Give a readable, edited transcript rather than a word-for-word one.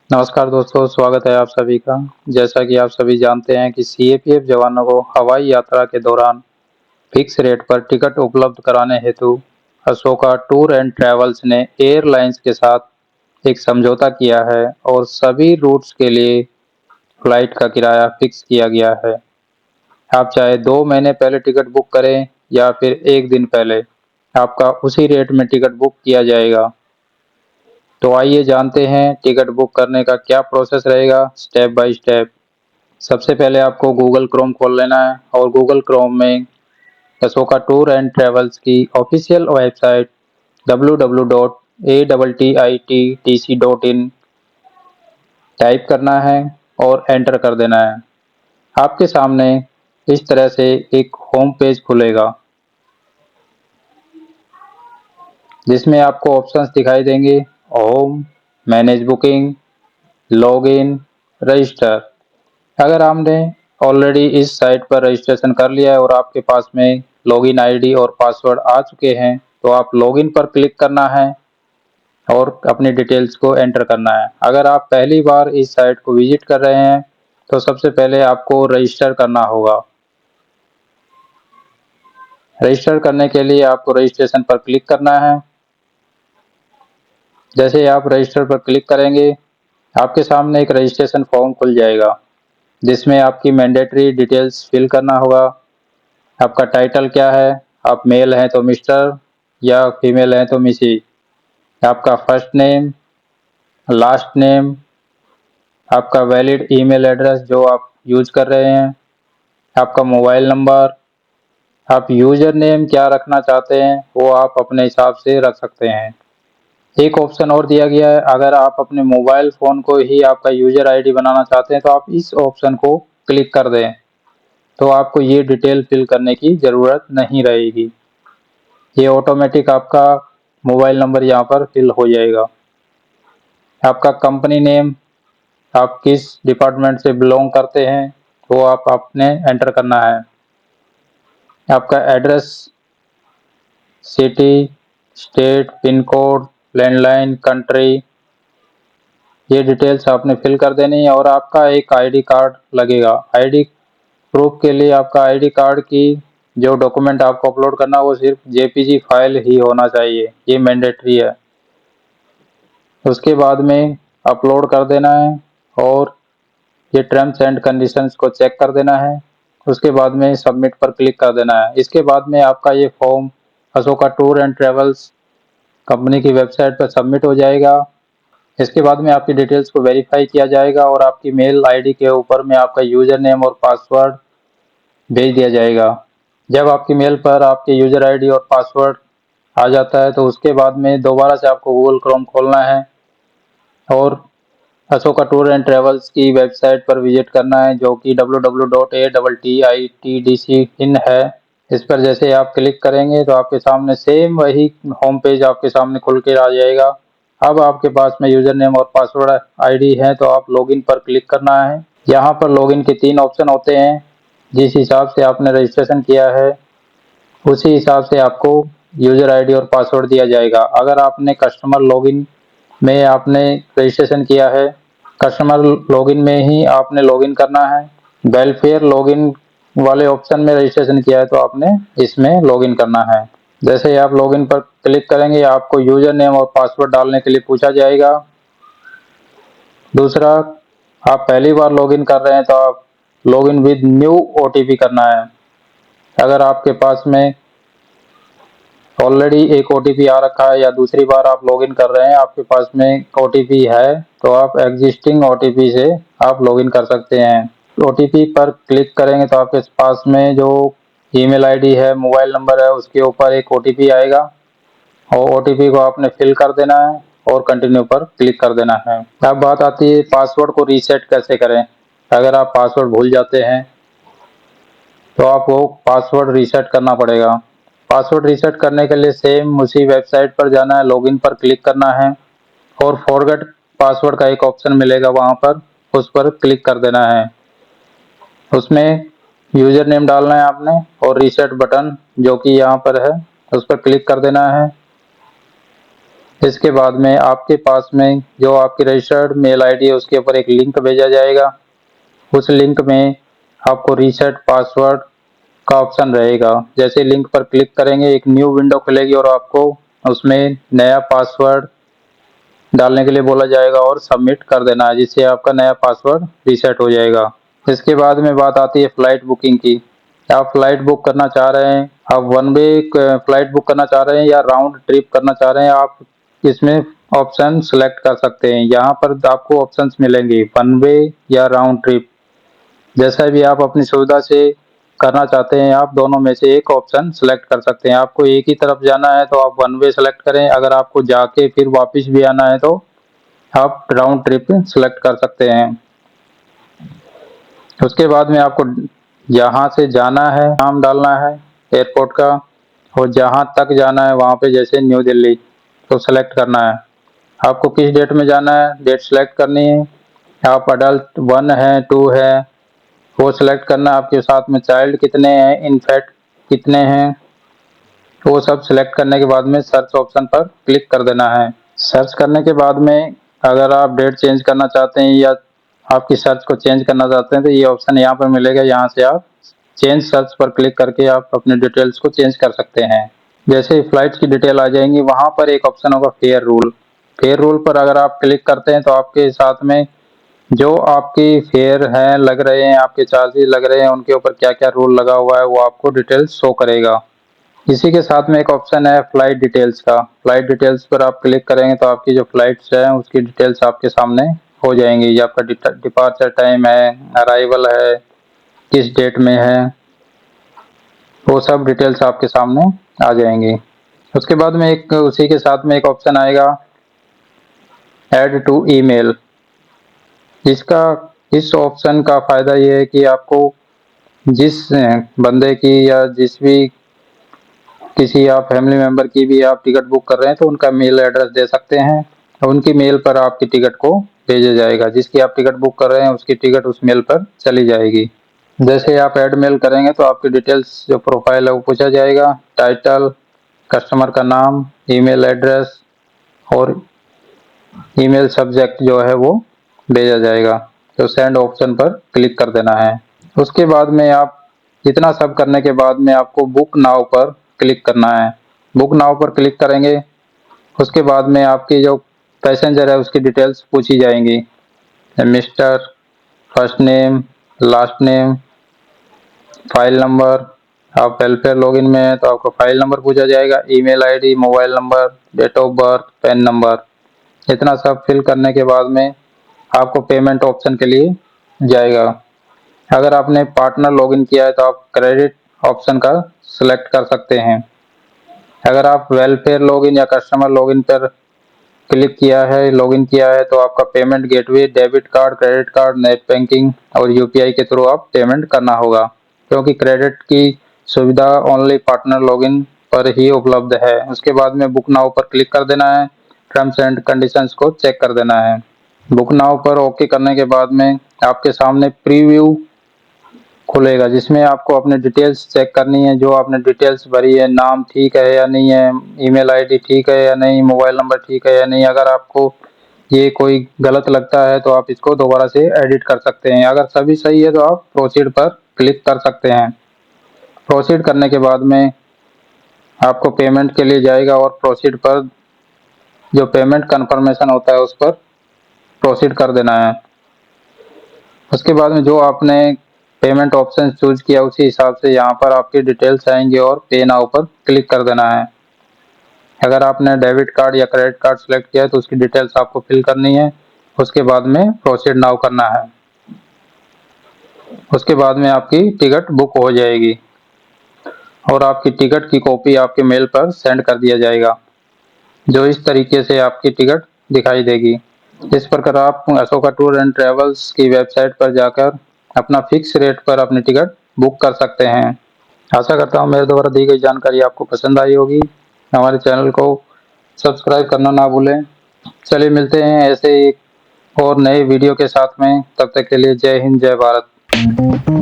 नमस्कार दोस्तों, स्वागत है आप सभी का। जैसा कि आप सभी जानते हैं कि सीएपीएफ जवानों को हवाई यात्रा के दौरान फिक्स रेट पर टिकट उपलब्ध कराने हेतु अशोका टूर एंड ट्रैवल्स ने एयरलाइंस के साथ एक समझौता किया है और सभी रूट्स के लिए फ्लाइट का किराया फिक्स किया गया है। आप चाहे 2 महीने पहले टिकट बुक करें या फिर 1 दिन पहले, आपका उसी रेट में टिकट बुक किया जाएगा। तो आइए जानते हैं टिकट बुक करने का क्या प्रोसेस रहेगा स्टेप बाय स्टेप। सबसे पहले आपको गूगल क्रोम खोल लेना है और गूगल क्रोम में अशोका टूर एंड ट्रेवल्स की ऑफिशियल वेबसाइट www.attitc.in टाइप करना है और एंटर कर देना है। आपके सामने इस तरह से एक होम पेज खुलेगा जिसमें आपको ऑप्शंस दिखाई देंगे: home, manage booking, login, register. अगर आपने ऑलरेडी इस साइट पर रजिस्ट्रेशन कर लिया है और आपके पास में लॉगिन आईडी और पासवर्ड आ चुके हैं तो आप लॉगिन पर क्लिक करना है और अपनी डिटेल्स को एंटर करना है। अगर आप पहली बार इस साइट को विजिट कर रहे हैं तो सबसे पहले आपको रजिस्टर करना होगा। रजिस्टर करने के लिए आपको रजिस्ट्रेशन पर क्लिक करना है। जैसे ही आप रजिस्टर पर क्लिक करेंगे आपके सामने एक रजिस्ट्रेशन फॉर्म खुल जाएगा जिसमें आपकी मैंडेटरी डिटेल्स फिल करना होगा। आपका टाइटल क्या है, आप मेल हैं तो मिस्टर या फीमेल हैं तो मिसी, आपका फर्स्ट नेम, लास्ट नेम, आपका वैलिड ईमेल एड्रेस जो आप यूज कर रहे हैं, आपका मोबाइल नंबर, आप यूजर नेम क्या रखना चाहते हैं वो आप अपने हिसाब से रख सकते हैं। एक ऑप्शन और दिया गया है, अगर आप अपने मोबाइल फ़ोन को ही आपका यूजर आईडी बनाना चाहते हैं तो आप इस ऑप्शन को क्लिक कर दें, तो आपको ये डिटेल फिल करने की ज़रूरत नहीं रहेगी। ये ऑटोमेटिक आपका मोबाइल नंबर यहाँ पर फिल हो जाएगा। आपका कंपनी नेम, आप किस डिपार्टमेंट से बिलोंग करते हैं वो आप अपने एंटर करना है। आपका address, city, state, pin code, landline, country, ये डिटेल्स आपने फिल कर देनी है और आपका एक आईडी कार्ड लगेगा। आईडी प्रूफ के लिए आपका आईडी कार्ड की जो डॉक्यूमेंट आपको अपलोड करना है वो सिर्फ जेपीजी फाइल ही होना चाहिए, ये मैंडेटरी है। उसके बाद में अपलोड कर देना है और ये टर्म्स एंड कंडीशंस को चेक कर देना है। उसके बाद में सबमिट पर क्लिक कर देना है। इसके बाद में आपका ये form Ashoka tour and travels company की वेबसाइट पर सबमिट हो जाएगा। इसके बाद में आपकी डिटेल्स को वेरीफाई किया जाएगा और आपकी मेल आईडी के ऊपर में आपका यूजर नेम और पासवर्ड भेज दिया जाएगा। जब आपकी मेल पर आपके यूजर आईडी और पासवर्ड आ जाता है तो उसके बाद में दोबारा से आपको गूगल क्रोम खोलना है और अशोका टूर एंड ट्रेवल्स की वेबसाइट पर विजिट करना है जो कि www.attitc.in है। इस पर जैसे आप क्लिक करेंगे तो आपके सामने सेम वही होम पेज आपके सामने खुल के आ जाएगा। अब आपके पास में यूजर नेम और पासवर्ड आईडी है तो आप लॉगिन पर क्लिक करना है। यहाँ पर लॉगिन के 3 ऑप्शन होते हैं। जिस हिसाब से आपने रजिस्ट्रेशन किया है उसी हिसाब से आपको यूजर आईडी और पासवर्ड दिया जाएगा। अगर आपने कस्टमर लॉगिन में आपने रजिस्ट्रेशन किया है, कस्टमर लॉगिन में ही आपने लॉगिन करना है। वेलफेयर लॉगिन वाले ऑप्शन में रजिस्ट्रेशन किया है तो आपने इसमें लॉगिन करना है। जैसे ही आप लॉगिन पर क्लिक करेंगे आपको यूजर नेम और पासवर्ड डालने के लिए पूछा जाएगा। दूसरा, आप पहली बार लॉगिन कर रहे हैं तो आप लॉगिन विद न्यू ओटीपी करना है। अगर आपके पास में ऑलरेडी एक ओटीपी आ रखा है या दूसरी बार आप लॉगिन कर रहे हैं आपके पास में ओटीपी है तो आप एग्जिस्टिंग ओटीपी से आप लॉगिन कर सकते हैं। ओटीपी पर क्लिक करेंगे तो आपके पास में जो ईमेल आईडी है, मोबाइल नंबर है, उसके ऊपर एक ओटीपी आएगा और ओटीपी को आपने फिल कर देना है और कंटिन्यू पर क्लिक कर देना है। अब बात आती है पासवर्ड को रीसेट कैसे करें। अगर आप पासवर्ड भूल जाते हैं तो आपको पासवर्ड रीसेट करना पड़ेगा। पासवर्ड रीसेट करने के लिए सेम उसी वेबसाइट पर जाना है, लॉगिन पर क्लिक करना है और फॉरगेट पासवर्ड का एक ऑप्शन मिलेगा, वहां पर उस पर क्लिक कर देना है। उसमें यूजर नेम डालना है आपने और रीसेट बटन जो कि यहाँ पर है उस पर क्लिक कर देना है। इसके बाद में आपके पास में जो आपकी रजिस्टर्ड मेल आईडी है उसके ऊपर एक लिंक भेजा जाएगा। उस लिंक में आपको रीसेट पासवर्ड का ऑप्शन रहेगा। जैसे लिंक पर क्लिक करेंगे एक न्यू विंडो खुलेगी और आपको उसमें नया पासवर्ड डालने के लिए बोला जाएगा और सबमिट कर देना है, जिससे आपका नया पासवर्ड रीसेट हो जाएगा। इसके बाद में बात आती है फ्लाइट बुकिंग की। आप फ्लाइट बुक करना चाह रहे हैं, आप वन वे फ्लाइट बुक करना चाह रहे हैं या राउंड ट्रिप करना चाह रहे हैं, आप इसमें ऑप्शन सेलेक्ट कर सकते हैं। यहाँ पर आपको ऑप्शंस मिलेंगे वन वे या राउंड ट्रिप। जैसा भी आप अपनी सुविधा से करना चाहते हैं, आप दोनों में से एक ऑप्शन सेलेक्ट कर सकते हैं। आपको एक ही तरफ जाना है तो आप वन वे सेलेक्ट करें, अगर आपको जाके फिर वापस भी आना है तो आप राउंड ट्रिप सेलेक्ट कर सकते हैं। उसके बाद में आपको जहाँ से जाना है नाम डालना है एयरपोर्ट का, और जहाँ तक जाना है वहाँ पे जैसे न्यू दिल्ली तो सेलेक्ट करना है। आपको किस डेट में जाना है डेट सेलेक्ट करनी है। आप अडल्ट 1 है 2 है वो सिलेक्ट करना है। आपके साथ में चाइल्ड कितने हैं, इनफैक्ट कितने हैं, वो सब सिलेक्ट करने के बाद में सर्च ऑप्शन पर क्लिक कर देना है। सर्च करने के बाद में अगर आप डेट चेंज करना चाहते हैं या आपकी सर्च को चेंज करना चाहते हैं तो ये ऑप्शन यहाँ पर मिलेगा। यहाँ से आप चेंज सर्च पर क्लिक करके आप अपने डिटेल्स को चेंज कर सकते हैं। जैसे फ्लाइट की डिटेल आ जाएंगी, वहाँ पर एक ऑप्शन होगा फेयर रूल। फेयर रूल पर अगर आप क्लिक करते हैं तो आपके साथ में जो आपकी फेयर है लग रहे हैं, आपके चार्जेस लग रहे हैं, उनके ऊपर क्या क्या रूल लगा हुआ है वो आपको डिटेल्स शो करेगा। इसी के साथ में एक ऑप्शन है फ्लाइट डिटेल्स का। फ्लाइट डिटेल्स पर आप क्लिक करेंगे तो आपकी जो फ्लाइट्स है उसकी डिटेल्स आपके सामने हो जाएंगी। ये आपका डिपार्चर टाइम है, अराइवल है, किस डेट में है, वो सब डिटेल्स आपके सामने आ जाएंगी। उसके बाद में एक उसी के साथ में एक ऑप्शन आएगा ऐड टू ईमेल। इस ऑप्शन का फायदा ये है कि आपको जिस बंदे की या जिस भी किसी आप फैमिली मेंबर की भी आप टिकट बुक कर रहे हैं तो उनका मेल एड्रेस दे सकते हैं और उनकी मेल पर आपकी टिकट को भेजा जाएगा। जिसकी आप टिकट बुक कर रहे हैं उसकी टिकट उस मेल पर चली जाएगी। जैसे आप ऐड मेल करेंगे तो आपकी डिटेल्स जो प्रोफाइल है वो पूछा जाएगा, टाइटल, कस्टमर का नाम, ईमेल एड्रेस और ईमेल सब्जेक्ट जो है वो भेजा जाएगा। तो सेंड ऑप्शन पर क्लिक कर देना है। उसके बाद में आप इतना सब करने के बाद में आपको बुक नाउ पर क्लिक करना है। बुक नाउ पर क्लिक करेंगे, उसके बाद में आपकी जो पैसेंजर है उसकी डिटेल्स पूछी जाएंगी, mister, first name, last name, file number. आप वेलफेयर लॉगिन में है तो आपका फाइल नंबर पूछा जाएगा, email ID, mobile number, date of birth, PAN number. इतना सब फिल करने के बाद में आपको पेमेंट ऑप्शन के लिए जाएगा। अगर आपने पार्टनर लॉगिन किया है तो आप क्रेडिट ऑप्शन का सिलेक्ट कर सकते हैं। अगर आप वेलफेयर लॉगिन या कस्टमर लॉगिन पर क्लिक किया है, लॉगिन किया है तो आपका payment gateway, debit card, credit card, net banking और यूपीआई के थ्रू आप पेमेंट करना होगा, क्योंकि क्रेडिट की सुविधा ओनली पार्टनर लॉगिन पर ही उपलब्ध है। उसके बाद में बुक नाउ पर क्लिक कर देना है, टर्म्स एंड कंडीशंस को चेक कर देना है। बुक नाउ पर ओके करने के बाद में आपके सामने प्रीव्यू खुलेगा जिसमें आपको अपने डिटेल्स चेक करनी है। जो आपने डिटेल्स भरी है, नाम ठीक है या नहीं है, ईमेल आईडी ठीक है या नहीं, मोबाइल नंबर ठीक है या नहीं। अगर आपको ये कोई गलत लगता है तो आप इसको दोबारा से एडिट कर सकते हैं। अगर सभी सही है तो आप प्रोसीड पर क्लिक कर सकते हैं। प्रोसीड करने के बाद में आपको पेमेंट के लिए जाएगा और प्रोसीड पर जो पेमेंट कंफर्मेशन होता है उस पर प्रोसीड कर देना है। उसके बाद में जो आपने पेमेंट ऑप्शन चूज किया उसी हिसाब से यहाँ पर आपकी डिटेल्स आएंगे और पे नाउ पर क्लिक कर देना है। अगर आपने डेबिट कार्ड या क्रेडिट कार्ड सेलेक्ट किया है तो उसकी डिटेल्स आपको फिल करनी है। उसके बाद में प्रोसीड नाउ करना है। उसके बाद में आपकी टिकट बुक हो जाएगी और आपकी टिकट की कॉपी आपके मेल पर सेंड कर दिया जाएगा, जो इस तरीके से आपकी टिकट दिखाई देगी। इस प्रकार आप अशोका टूर एंड ट्रेवल्स की वेबसाइट पर जाकर अपना फिक्स रेट पर अपनी टिकट बुक कर सकते हैं। आशा करता हूँ मेरे द्वारा दी गई जानकारी आपको पसंद आई होगी। हमारे चैनल को सब्सक्राइब करना ना भूलें। चलिए मिलते हैं ऐसे एक और नए वीडियो के साथ में, तब तक के लिए जय हिंद, जय भारत।